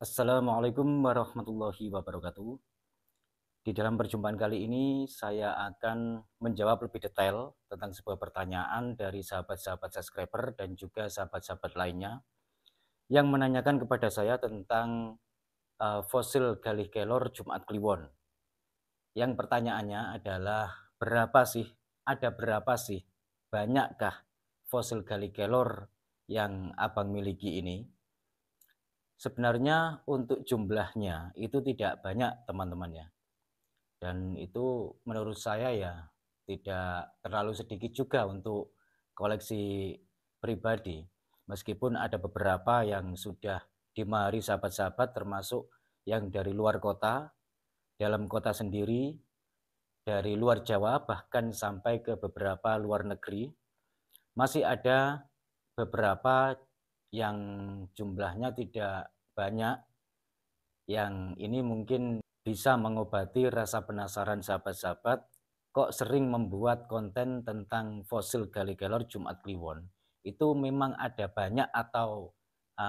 Assalamualaikum warahmatullahi wabarakatuh. Di dalam perjumpaan kali ini saya akan menjawab lebih detail tentang sebuah pertanyaan dari sahabat-sahabat subscriber dan juga sahabat-sahabat lainnya yang menanyakan kepada saya tentang fosil Galih Kelor Jumat Kliwon. Yang pertanyaannya adalah berapa sih, banyakkah fosil Galih Kelor yang abang miliki ini? Sebenarnya untuk jumlahnya itu tidak banyak teman-teman ya. Dan itu menurut saya ya tidak terlalu sedikit juga untuk koleksi pribadi. Meskipun ada beberapa yang sudah dimari sahabat-sahabat termasuk yang dari luar kota, dalam kota sendiri, dari luar Jawa bahkan sampai ke beberapa luar negeri. Masih ada beberapa yang jumlahnya tidak banyak, yang ini mungkin bisa mengobati rasa penasaran sahabat-sahabat kok sering membuat konten tentang fosil Galih Kelor Jumat Kliwon. Itu memang ada banyak atau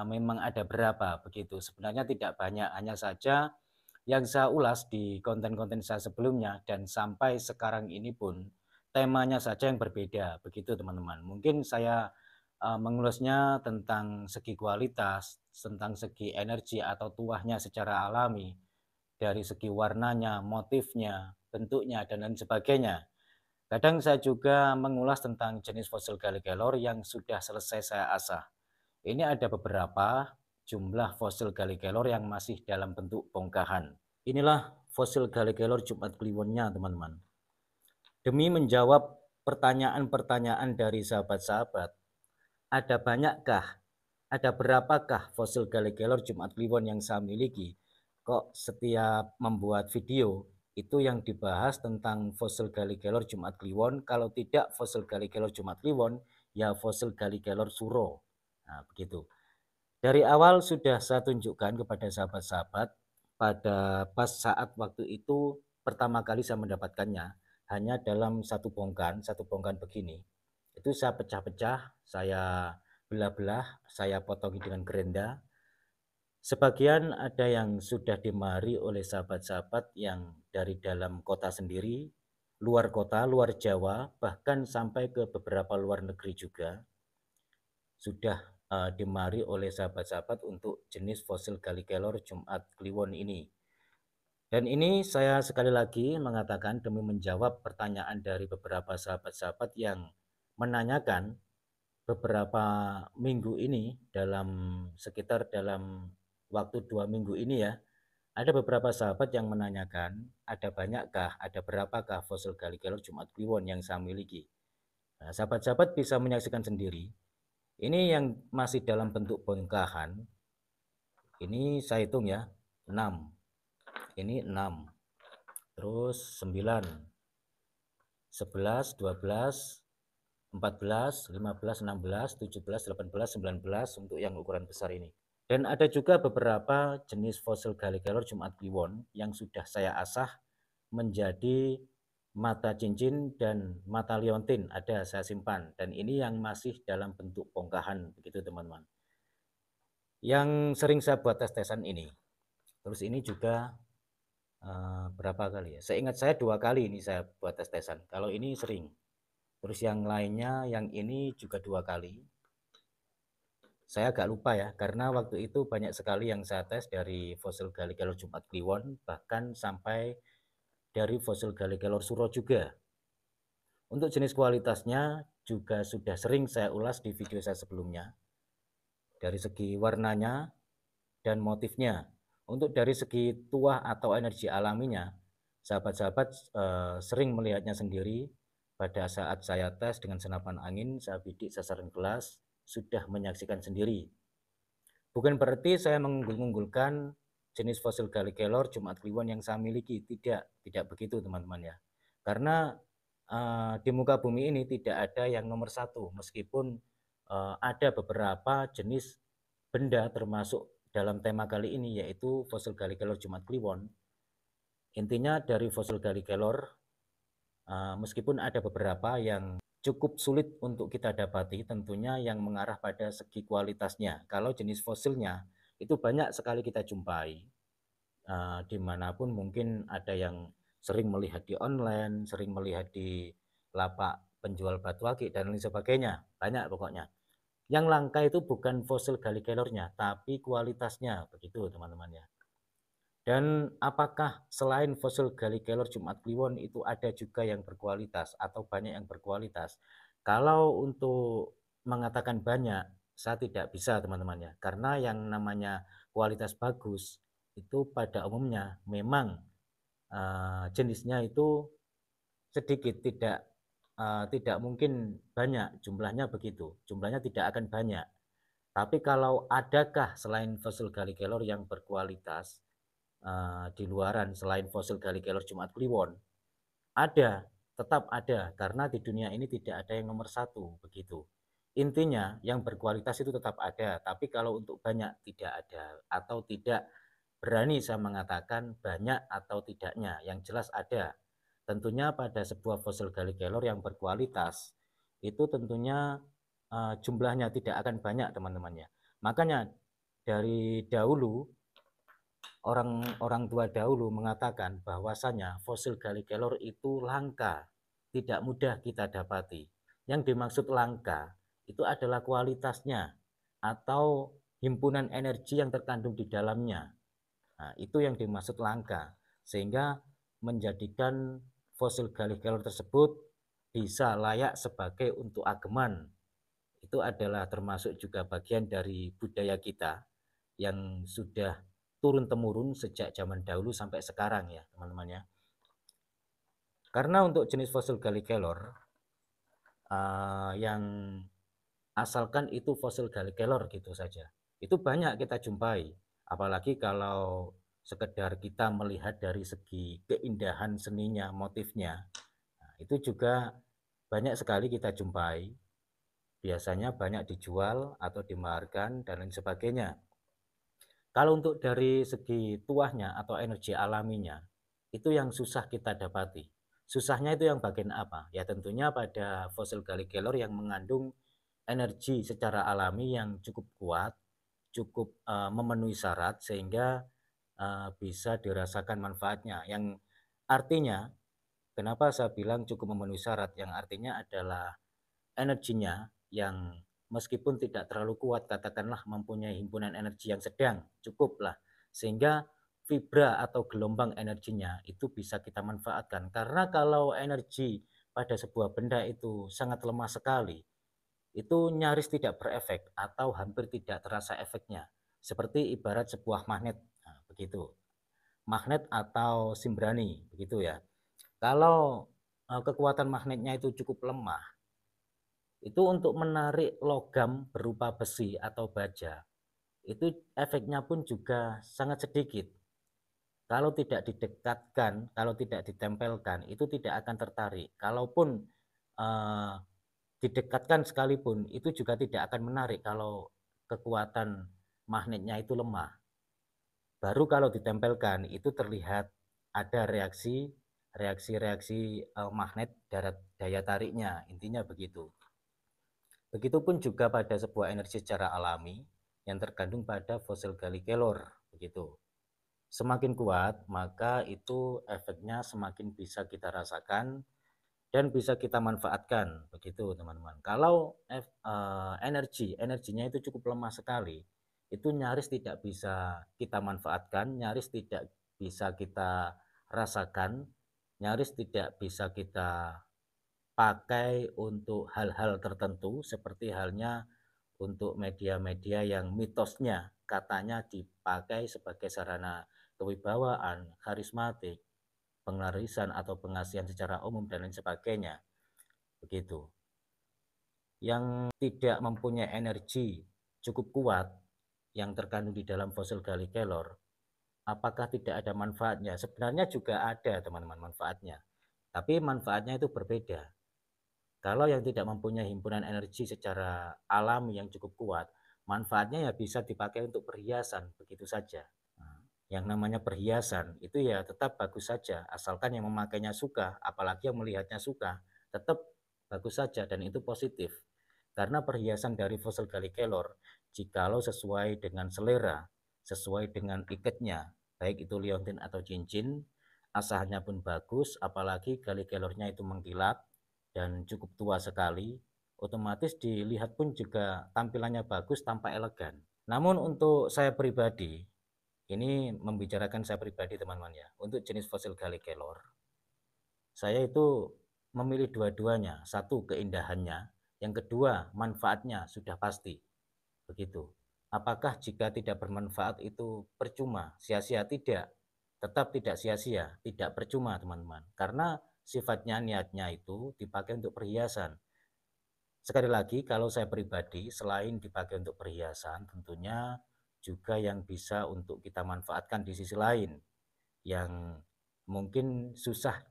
memang ada berapa begitu. Sebenarnya tidak banyak, hanya saja yang saya ulas di konten-konten saya sebelumnya dan sampai sekarang ini pun temanya saja yang berbeda begitu teman-teman. Mungkin saya mengulasnya tentang segi kualitas, tentang segi energi atau tuahnya secara alami, dari segi warnanya, motifnya, bentuknya, dan lain sebagainya. Kadang saya juga mengulas tentang jenis fosil Galih Kelor yang sudah selesai saya asah. Ini ada beberapa jumlah fosil Galih Kelor yang masih dalam bentuk bongkahan. Inilah fosil Galih Kelor Jumat Kliwonnya teman-teman. Demi menjawab pertanyaan-pertanyaan dari sahabat-sahabat, ada banyakkah, ada berapakah fosil Galih Kelor Jumat Kliwon yang saya miliki? Kok setiap membuat video itu yang dibahas tentang fosil Galih Kelor Jumat Kliwon, kalau tidak fosil Galih Kelor Jumat Kliwon, ya fosil Galih Kelor Suro. Nah, begitu. Dari awal sudah saya tunjukkan kepada sahabat-sahabat pada pas saat waktu itu pertama kali saya mendapatkannya, hanya dalam satu bongkan begini. Itu saya pecah-pecah, saya belah-belah, saya potongi dengan gerenda. Sebagian ada yang sudah dimari oleh sahabat-sahabat yang dari dalam kota sendiri, luar kota, luar Jawa, bahkan sampai ke beberapa luar negeri juga sudah dimari oleh sahabat-sahabat untuk jenis fosil Galih Kelor Jumat Kliwon ini. Dan ini saya sekali lagi mengatakan demi menjawab pertanyaan dari beberapa sahabat-sahabat yang menanyakan beberapa minggu ini, dalam waktu 2 minggu ini ya, ada beberapa sahabat yang menanyakan ada banyakkah, ada berapakah fosil Galih Kelor Jumat Kliwon yang saya miliki. Nah, sahabat-sahabat bisa menyaksikan sendiri. Ini yang masih dalam bentuk bongkahan. Ini saya hitung ya, 6. Ini 6. Terus 9, 11, 12, 14, 15, 16, 17, 18, 19 untuk yang ukuran besar ini. Dan ada juga beberapa jenis fosil Galih Kelor Jumat Kliwon yang sudah saya asah menjadi mata cincin dan mata liontin, ada saya simpan, dan ini yang masih dalam bentuk bongkahan begitu teman-teman. Yang sering saya buat tes-tesan ini. Terus ini juga berapa kali ya? Saya ingat saya 2 kali ini saya buat tes-tesan. Kalau ini sering. Terus yang lainnya, yang ini juga 2 kali. Saya agak lupa ya, karena waktu itu banyak sekali yang saya tes dari fosil Galih Kelor Jumat Kliwon, bahkan sampai dari fosil Galih Kelor Suro juga. Untuk jenis kualitasnya juga sudah sering saya ulas di video saya sebelumnya. Dari segi warnanya dan motifnya. Untuk dari segi tuah atau energi alaminya, sahabat-sahabat sering melihatnya sendiri pada saat saya tes dengan senapan angin, saya bidik sasaran gelas, sudah menyaksikan sendiri. Bukan berarti saya mengunggul-unggulkan jenis fosil Galih Kelor Jumat Kliwon yang saya miliki, tidak begitu teman-teman ya. Karena di muka bumi ini tidak ada yang nomor satu, meskipun ada beberapa jenis benda termasuk dalam tema kali ini yaitu fosil Galih Kelor Jumat Kliwon. Intinya dari fosil Galih Kelor, meskipun ada beberapa yang cukup sulit untuk kita dapati, tentunya yang mengarah pada segi kualitasnya. Kalau jenis fosilnya itu banyak sekali kita jumpai. Dimanapun mungkin ada yang sering melihat di online, sering melihat di lapak penjual batu akik dan lain sebagainya, banyak pokoknya. Yang langka itu bukan fosil galikelornya, tapi kualitasnya, begitu teman-teman ya. Dan apakah selain fosil galikelor Jumat Kliwon itu ada juga yang berkualitas atau banyak yang berkualitas? Kalau untuk mengatakan banyak, saya tidak bisa teman-teman ya, karena yang namanya kualitas bagus itu pada umumnya memang jenisnya itu sedikit, tidak mungkin banyak jumlahnya begitu, jumlahnya tidak akan banyak. Tapi kalau adakah selain fosil galikelor yang berkualitas di luaran selain fosil galikelor Jumat Kliwon? Ada, tetap ada, karena di dunia ini tidak ada yang nomor satu, begitu. Intinya yang berkualitas itu tetap ada, tapi kalau untuk banyak tidak ada, atau tidak berani saya mengatakan banyak atau tidaknya, yang jelas ada. Tentunya pada sebuah fosil galikelor yang berkualitas, itu tentunya jumlahnya tidak akan banyak teman-temannya. Makanya dari dahulu orang tua dahulu mengatakan bahwasanya fosil galikelor itu langka, tidak mudah kita dapati. Yang dimaksud langka itu adalah kualitasnya atau himpunan energi yang terkandung di dalamnya. Nah, itu yang dimaksud langka, sehingga menjadikan fosil galikelor tersebut bisa layak sebagai untuk ageman. Itu adalah termasuk juga bagian dari budaya kita yang sudah turun-temurun sejak zaman dahulu sampai sekarang ya teman-teman ya. Karena untuk jenis fosil galikelor yang asalkan itu fosil galikelor gitu saja, itu banyak kita jumpai. Apalagi kalau sekedar kita melihat dari segi keindahan seninya, motifnya, nah, itu juga banyak sekali kita jumpai. Biasanya banyak dijual atau dimaharkan dan lain sebagainya. Kalau untuk dari segi tuahnya atau energi alaminya, itu yang susah kita dapati. Susahnya itu yang bagian apa? Ya tentunya pada fosil galikelor yang mengandung energi secara alami yang cukup kuat, cukup memenuhi syarat sehingga bisa dirasakan manfaatnya. Yang artinya, kenapa saya bilang cukup memenuhi syarat? Yang artinya adalah energinya yang meskipun tidak terlalu kuat, katakanlah mempunyai himpunan energi yang sedang, cukuplah, sehingga vibra atau gelombang energinya itu bisa kita manfaatkan. Karena kalau energi pada sebuah benda itu sangat lemah sekali, itu nyaris tidak berefek atau hampir tidak terasa efeknya. Seperti ibarat sebuah magnet, nah, begitu. Magnet atau simbrani, begitu ya. Kalau kekuatan magnetnya itu cukup lemah, itu untuk menarik logam berupa besi atau baja, itu efeknya pun juga sangat sedikit. Kalau tidak didekatkan, kalau tidak ditempelkan, itu tidak akan tertarik. Kalaupun eh, didekatkan sekalipun, itu juga tidak akan menarik kalau kekuatan magnetnya itu lemah. Baru kalau ditempelkan, itu terlihat ada reaksi magnet daya tariknya, intinya begitu. Begitupun juga pada sebuah energi secara alami yang terkandung pada fosil galikelor, begitu. Semakin kuat, maka itu efeknya semakin bisa kita rasakan dan bisa kita manfaatkan, begitu teman-teman. Kalau energinya itu cukup lemah sekali, itu nyaris tidak bisa kita manfaatkan, nyaris tidak bisa kita rasakan, nyaris tidak bisa kita pakai untuk hal-hal tertentu seperti halnya untuk media-media yang mitosnya katanya dipakai sebagai sarana kewibawaan, karismatik, penglarisan atau pengasihan secara umum dan lain sebagainya. Begitu. Yang tidak mempunyai energi cukup kuat yang terkandung di dalam fosil galikelor, apakah tidak ada manfaatnya? Sebenarnya juga ada teman-teman manfaatnya. Tapi manfaatnya itu berbeda. Kalau yang tidak mempunyai himpunan energi secara alami yang cukup kuat, manfaatnya ya bisa dipakai untuk perhiasan, begitu saja. Nah, yang namanya perhiasan itu ya tetap bagus saja, asalkan yang memakainya suka, apalagi yang melihatnya suka, tetap bagus saja dan itu positif. Karena perhiasan dari fosil galikelor, jikalau sesuai dengan selera, sesuai dengan iketnya, baik itu liontin atau cincin, asahannya pun bagus, apalagi galikelornya itu mengkilat dan cukup tua sekali, otomatis dilihat pun juga tampilannya bagus tanpa elegan. Namun untuk saya pribadi, ini membicarakan saya pribadi teman-teman ya, untuk jenis fosil galikelor, saya itu memilih dua-duanya. Satu, keindahannya, yang kedua, manfaatnya sudah pasti. Begitu. Apakah jika tidak bermanfaat itu percuma, sia-sia? Tidak. Tetap tidak sia-sia, tidak percuma teman-teman. Karena sifatnya, niatnya itu dipakai untuk perhiasan. Sekali lagi, kalau saya pribadi, selain dipakai untuk perhiasan, tentunya juga yang bisa untuk kita manfaatkan di sisi lain, yang mungkin susah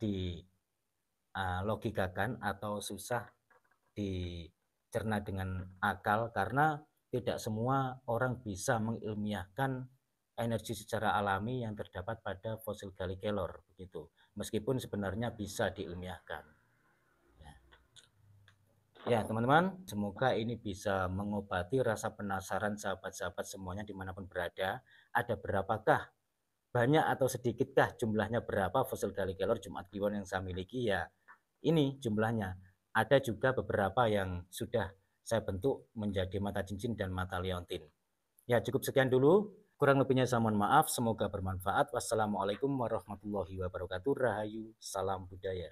dilogikakan atau susah dicerna dengan akal, karena tidak semua orang bisa mengilmiahkan energi secara alami yang terdapat pada fosil galikelor begitu. Meskipun sebenarnya bisa diilmiahkan. Ya teman-teman, semoga ini bisa mengobati rasa penasaran sahabat-sahabat semuanya dimanapun berada. Ada berapakah, banyak atau sedikitkah jumlahnya, berapa fosil galikelor Jumat Kliwon yang saya miliki? Ya ini jumlahnya. Ada juga beberapa yang sudah saya bentuk menjadi mata cincin dan mata liontin. Ya cukup sekian dulu. Kurang lebihnya saya mohon maaf. Semoga bermanfaat. Wassalamualaikum warahmatullahi wabarakatuh. Rahayu. Salam budaya.